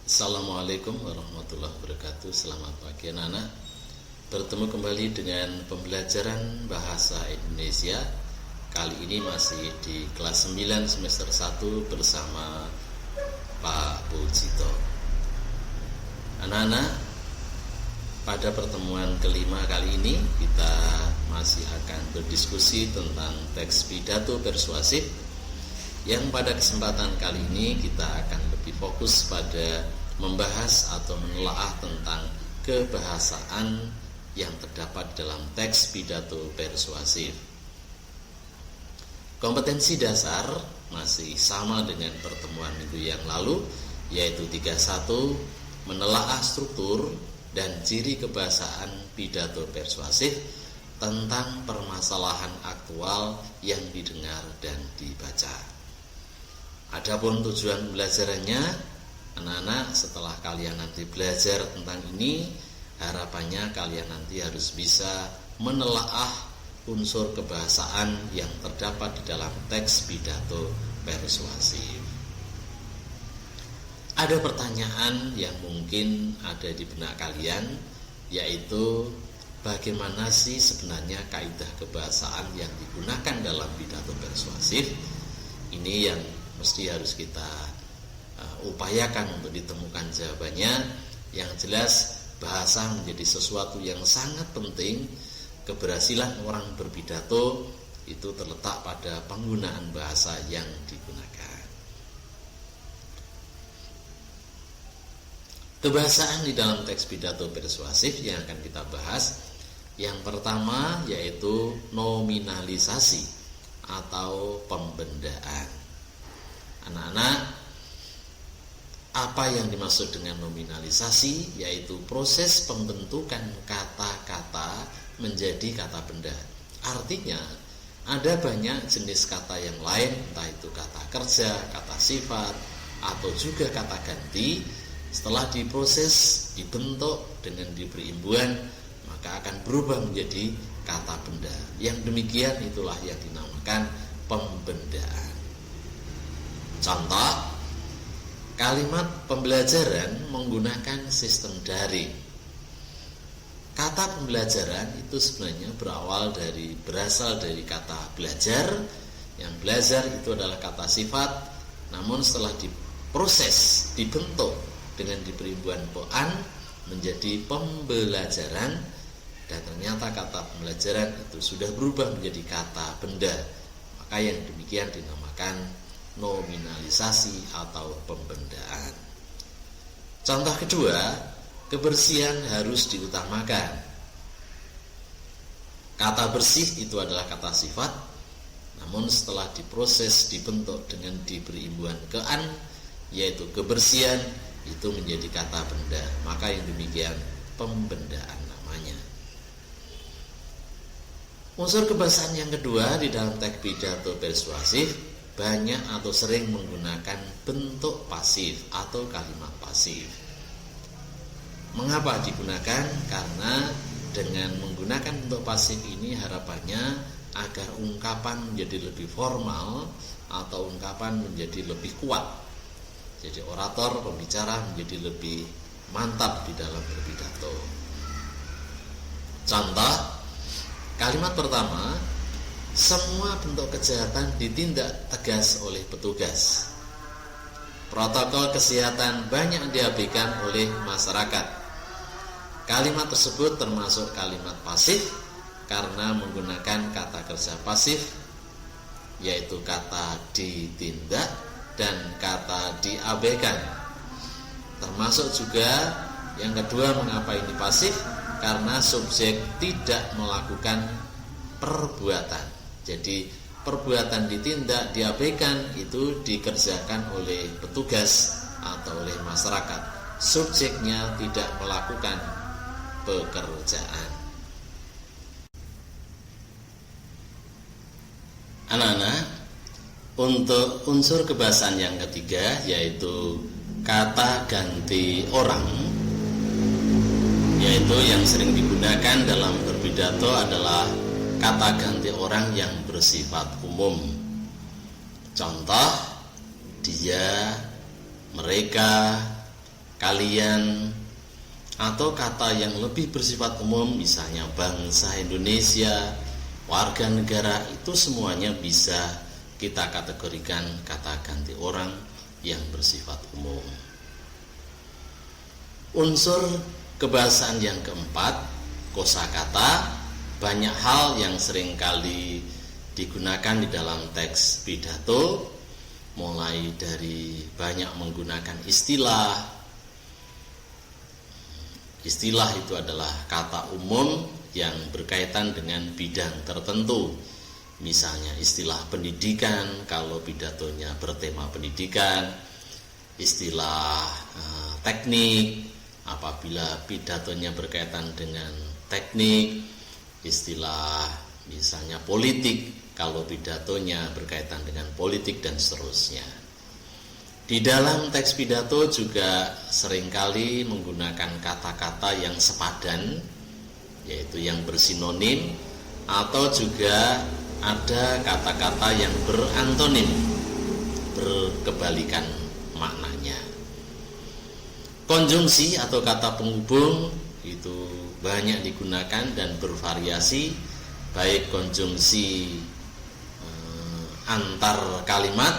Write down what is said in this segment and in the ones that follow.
Assalamualaikum warahmatullahi wabarakatuh. Selamat pagi anak-anak. Bertemu kembali dengan pembelajaran bahasa Indonesia. Kali ini masih di kelas 9 semester 1 bersama Pak Pujito. Anak-anak, pada pertemuan kelima kali ini kita masih akan berdiskusi tentang teks pidato persuasif, yang pada kesempatan kali ini kita akan lebih fokus pada membahas atau menelaah tentang kebahasaan yang terdapat dalam teks pidato persuasif. Kompetensi dasar masih sama dengan pertemuan minggu yang lalu, yaitu 31, menelaah struktur dan ciri kebahasaan pidato persuasif tentang permasalahan aktual yang didengar dan dibaca. Adapun tujuan pembelajarannya, anak-anak setelah kalian nanti belajar tentang ini, harapannya kalian nanti harus bisa menelaah unsur kebahasaan yang terdapat di dalam teks pidato persuasif. Ada pertanyaan yang mungkin ada di benak kalian, yaitu bagaimana sih sebenarnya kaidah kebahasaan yang digunakan dalam pidato persuasif? Ini yang mesti harus kita upayakan untuk ditemukan jawabannya. Yang jelas, bahasa menjadi sesuatu yang sangat penting. Keberhasilan orang berpidato itu terletak pada penggunaan bahasa yang digunakan. Kebahasaan di dalam teks pidato persuasif yang akan kita bahas, yang pertama yaitu nominalisasi atau pembendaan. Anak-anak, apa yang dimaksud dengan nominalisasi? Yaitu proses pembentukan kata-kata menjadi kata benda. Artinya, ada banyak jenis kata yang lain, entah itu kata kerja, kata sifat, atau juga kata ganti. Setelah diproses, dibentuk dengan diberi imbuhan, maka akan berubah menjadi kata benda. Yang demikian itulah yang dinamakan pembendaan. Contoh, kalimat pembelajaran menggunakan sistem daring. Kata pembelajaran itu sebenarnya berasal dari kata belajar. Yang belajar itu adalah kata sifat, namun setelah diproses, dibentuk dengan diberi imbuhan poan menjadi pembelajaran, dan ternyata kata pembelajaran itu sudah berubah menjadi kata benda. Maka yang demikian dinamakan nominalisasi atau pembendaan. Contoh kedua, kebersihan harus diutamakan. Kata bersih itu adalah kata sifat, namun setelah diproses, dibentuk dengan diberi imbuhan ke-an, yaitu kebersihan, itu menjadi kata benda. Maka yang demikian pembendaan namanya. Unsur kebahasaan yang kedua di dalam teks pidato persuasif banyak atau sering menggunakan bentuk pasif atau kalimat pasif. Mengapa digunakan? Karena dengan menggunakan bentuk pasif ini harapannya agar ungkapan menjadi lebih formal atau ungkapan menjadi lebih kuat. Jadi orator, pembicara menjadi lebih mantap di dalam berpidato. Contoh, kalimat pertama, semua bentuk kejahatan ditindak tegas oleh petugas. Protokol kesehatan banyak diabaikan oleh masyarakat. Kalimat tersebut termasuk kalimat pasif karena menggunakan kata kerja pasif, yaitu kata ditindak dan kata diabaikan. Termasuk juga yang kedua, mengapa ini pasif? Karena subjek tidak melakukan perbuatan. Jadi perbuatan ditindak, diabaikan itu dikerjakan oleh petugas atau oleh masyarakat. Subjeknya tidak melakukan pekerjaan. Anak-anak, untuk unsur kebahasaan yang ketiga yaitu kata ganti orang, yaitu yang sering digunakan dalam berpidato adalah kata ganti orang yang bersifat umum. Contoh, dia, mereka, kalian, atau kata yang lebih bersifat umum misalnya bangsa Indonesia, warga negara, itu semuanya bisa kita kategorikan kata ganti orang yang bersifat umum. Unsur kebahasaan yang keempat, kosakata. Banyak hal yang seringkali digunakan di dalam teks pidato, mulai dari banyak menggunakan istilah. Istilah itu adalah kata umum yang berkaitan dengan bidang tertentu. Misalnya istilah pendidikan kalau pidatonya bertema pendidikan, istilah teknik apabila pidatonya berkaitan dengan teknik, istilah misalnya politik kalau pidatonya berkaitan dengan politik, dan seterusnya. Di dalam teks pidato juga seringkali menggunakan kata-kata yang sepadan, yaitu yang bersinonim, atau juga ada kata-kata yang berantonim, berkebalikan maknanya. Konjungsi atau kata penghubung itu banyak digunakan dan bervariasi, baik konjungsi antar kalimat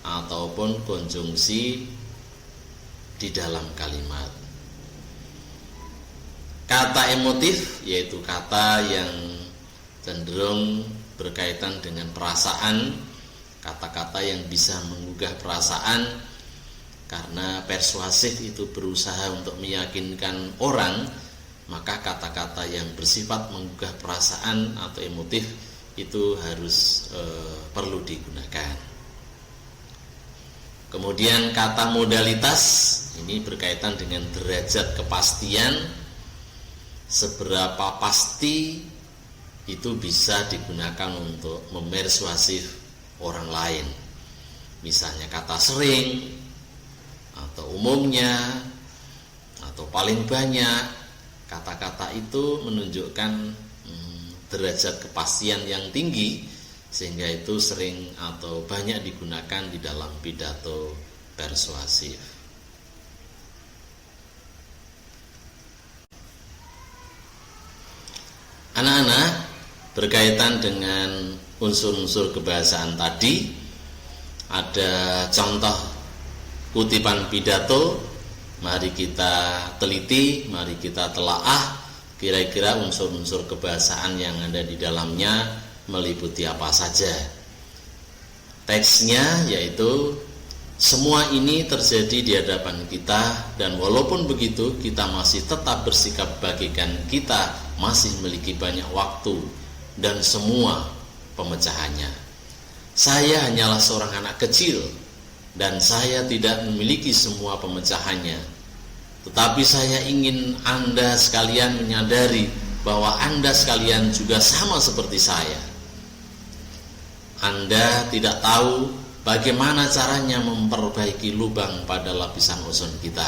ataupun konjungsi di dalam kalimat. Kata emotif yaitu kata yang cenderung berkaitan dengan perasaan, kata-kata yang bisa menggugah perasaan, karena persuasif itu berusaha untuk meyakinkan orang, maka kata-kata yang bersifat menggugah perasaan atau emotif itu harus perlu digunakan. Kemudian kata modalitas ini berkaitan dengan derajat kepastian, seberapa pasti itu bisa digunakan untuk memersuasif orang lain. Misalnya kata sering, atau umumnya, atau paling banyak. Kata-kata itu menunjukkan derajat kepastian yang tinggi, sehingga itu sering atau banyak digunakan di dalam pidato persuasif. Anak-anak, berkaitan dengan unsur-unsur kebahasaan tadi, ada contoh kutipan pidato. Mari kita teliti, mari kita telaah kira-kira unsur-unsur kebahasaan yang ada di dalamnya meliputi apa saja. Teksnya yaitu semua ini terjadi di hadapan kita, dan walaupun begitu kita masih tetap bersikap bagikan kita masih memiliki banyak waktu dan semua pemecahannya. Saya hanyalah seorang anak kecil dan saya tidak memiliki semua pemecahannya, tetapi saya ingin Anda sekalian menyadari bahwa Anda sekalian juga sama seperti saya. Anda tidak tahu bagaimana caranya memperbaiki lubang pada lapisan ozon kita.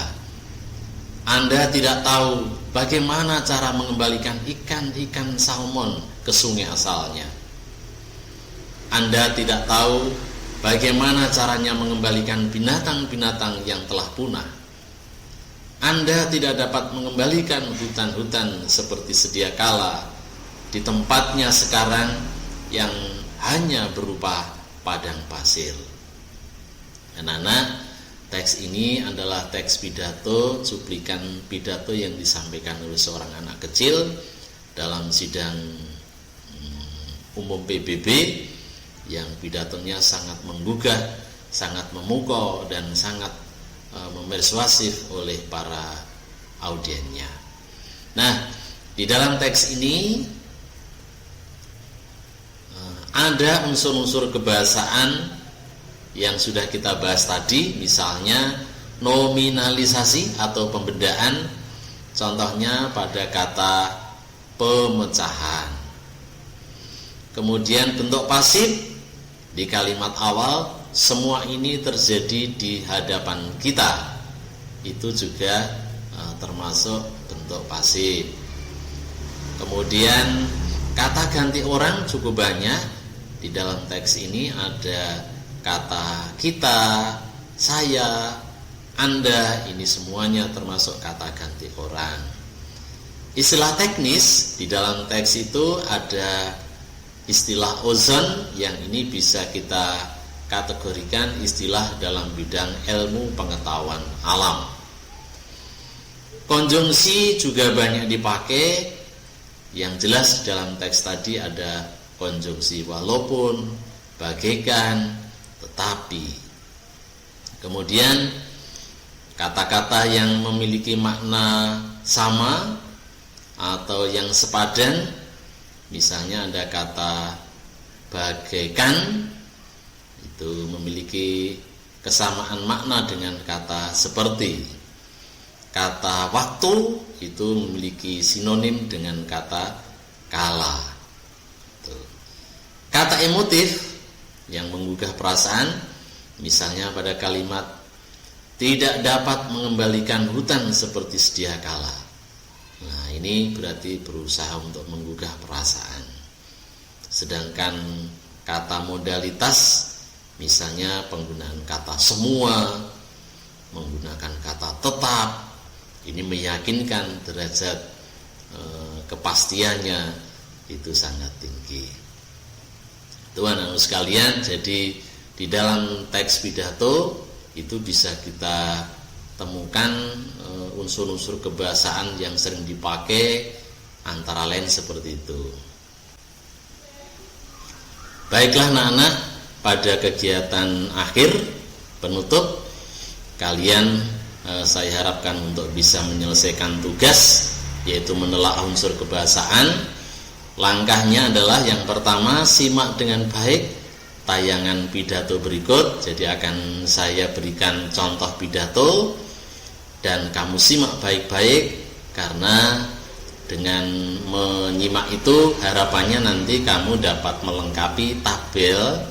Anda tidak tahu bagaimana cara mengembalikan ikan-ikan salmon ke sungai asalnya. Anda tidak tahu bagaimana caranya mengembalikan binatang-binatang yang telah punah. Anda tidak dapat mengembalikan hutan-hutan seperti sedia kala di tempatnya sekarang yang hanya berupa padang pasir. Anak-anak, teks ini adalah teks pidato, cuplikan pidato yang disampaikan oleh seorang anak kecil dalam sidang umum PBB, yang pidatonya sangat menggugah, sangat memukau, dan sangat memersuasif oleh para audiennya. Nah, di dalam teks ini ada unsur-unsur kebahasaan yang sudah kita bahas tadi, misalnya nominalisasi atau pembedaan, contohnya pada kata pemecahan. Kemudian bentuk pasif di kalimat awal, semua ini terjadi di hadapan kita, itu juga termasuk bentuk pasif. Kemudian kata ganti orang cukup banyak. Di dalam teks ini ada kata kita, saya, Anda, ini semuanya termasuk kata ganti orang. Istilah teknis di dalam teks itu ada istilah ozon yang ini bisa kita kategorikan istilah dalam bidang ilmu pengetahuan alam. Konjungsi juga banyak dipakai. Yang jelas dalam teks tadi ada konjungsi walaupun, bagaikan, tetapi. Kemudian kata-kata yang memiliki makna sama atau yang sepadan, misalnya ada kata bagaikan, itu memiliki kesamaan makna dengan kata seperti. Kata waktu itu memiliki sinonim dengan kata kala. Kata emotif yang menggugah perasaan, misalnya pada kalimat tidak dapat mengembalikan hutan seperti sedia kala. Nah, ini berarti berusaha untuk menggugah perasaan. Sedangkan kata modalitas, misalnya penggunaan kata semua, menggunakan kata tetap, ini meyakinkan derajat kepastiannya itu sangat tinggi. Teman-teman sekalian, jadi di dalam teks pidato itu bisa kita temukan unsur-unsur kebahasaan yang sering dipakai, antara lain seperti itu. Baiklah anak-anak, pada kegiatan akhir penutup kalian saya harapkan untuk bisa menyelesaikan tugas, yaitu menelaah unsur kebahasaan. Langkahnya adalah yang pertama, simak dengan baik tayangan pidato berikut. Jadi akan saya berikan contoh pidato dan kamu simak baik-baik, karena dengan menyimak itu harapannya nanti kamu dapat melengkapi tabel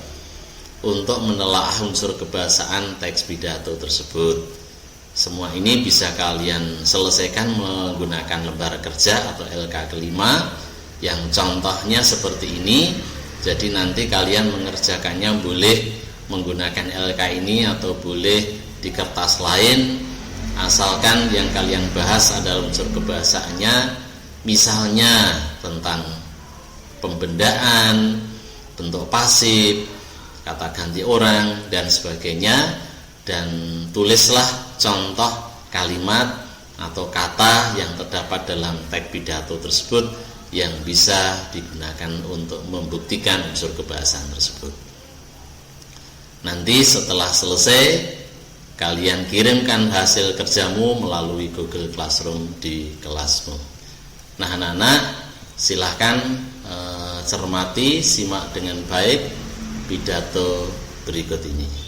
untuk menelaah unsur kebahasaan teks pidato tersebut. Semua ini bisa kalian selesaikan menggunakan lembar kerja atau LK kelima yang contohnya seperti ini. Jadi nanti kalian mengerjakannya boleh menggunakan LK ini atau boleh di kertas lain, asalkan yang kalian bahas adalah unsur kebahasaannya, misalnya tentang pembendaan, bentuk pasif, kata ganti orang, dan sebagainya. Dan tulislah contoh kalimat atau kata yang terdapat dalam teks pidato tersebut yang bisa digunakan untuk membuktikan unsur kebahasaan tersebut. Nanti setelah selesai, kalian kirimkan hasil kerjamu melalui Google Classroom di kelasmu. Nah anak-anak, silahkan cermati, simak dengan baik pidato berikut ini.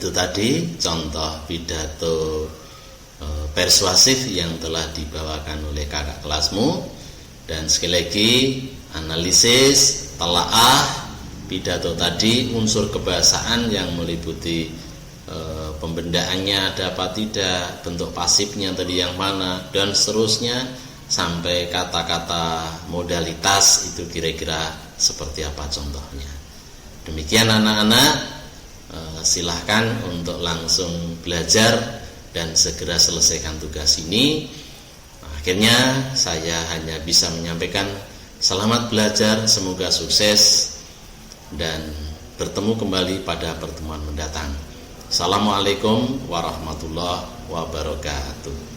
Itu tadi contoh pidato persuasif yang telah dibawakan oleh kakak kelasmu. Dan sekali lagi, analisis, telaah pidato tadi, unsur kebahasaan yang meliputi pembendaannya ada apa tidak, bentuk pasifnya tadi yang mana, dan seterusnya sampai kata-kata modalitas itu kira-kira seperti apa contohnya. Demikian anak-anak, silahkan untuk langsung belajar dan segera selesaikan tugas ini. Akhirnya saya hanya bisa menyampaikan selamat belajar, semoga sukses dan bertemu kembali pada pertemuan mendatang. Assalamualaikum warahmatullahi wabarakatuh.